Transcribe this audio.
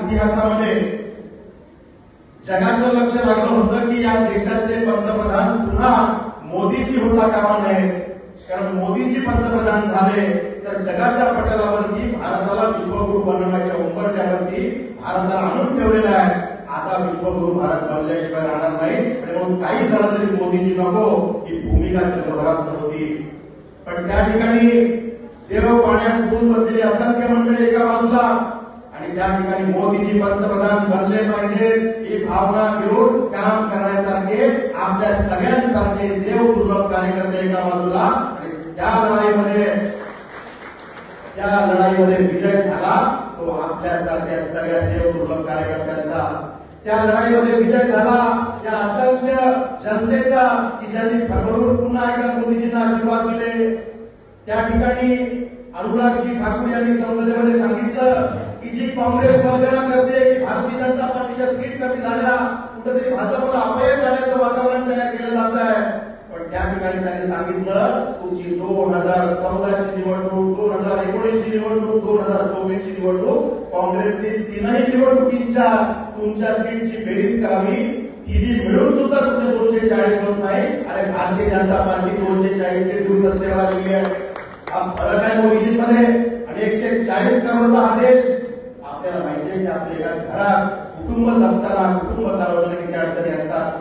इतिहासामध्ये जगाचं लक्ष लागलं होतं की या देशाचे पंतप्रधान पुन्हा मोदीजी होता कामा नये, कारण मोदीजी पंतप्रधान झाले तर जगाच्या पटलावरती भारताला विश्वगुरू बनवण्याच्या उंबरठ्यावरती भारताला आणून ठेवलेला आहे. आता विश्वगुरू भारत बनल्याशिवाय राहणार नाही आणि म्हणून काही झालं तरी मोदीजी नको ही भूमिका जगभरात होती. पण त्या ठिकाणी देव पाण्यात बुडून बसलेली असंख्य मंडळी एका बाजूला आणि त्या ठिकाणी मोदीजी पंतप्रधान बनले पाहिजे ही भावना घेऊन काम करण्यासारखे आपल्या सगळ्यांसारखे देव दुर्लभ कार्यकर्ते एका बाजूला आणि त्या लढाईमध्ये विजय झाला तो आपल्यासारख्या सगळ्या देव दुर्लभ कार्यकर्त्यांचा. त्या लढाईमध्ये विजय झाला त्या असंख्य जनतेचा की ज्यांनी भरभरून पुन्हा एकदा मोदीजींना आशीर्वाद दिले. त्या ठिकाणी अनुरागजी ठाकूर यांनी संसदेमध्ये सांगितलं की जी काँग्रेस गर्जना करते की भारतीय जनता पार्टीच्या सीट कमी झाल्या, कुठेतरी भाजपला अपयश आल्याचं वातावरण तयार केलं जात आहे. पण त्या ठिकाणी त्यांनी सांगितलं तुमची 2014ची निवडणूक, 2019ची निवडणूक, 2024ची निवडणूक काँग्रेसने तीनही निवडणुकींच्या तुमच्या सीटची बेरीज करावी, तिन्ही मिळून सुद्धा तुमचे 240 होत नाही आणि भारतीय जनता पार्टी 240 सीट घेऊन सत्तेवर आलेली आहे. हा फरक आहे मोदीजींमध्ये आणि 140 करोडचा आदेश. आपल्याला माहिती आहे की आपल्या एका घरात कुटुंब जपताना कुटुंब चालवताना किती अडचणी असतात.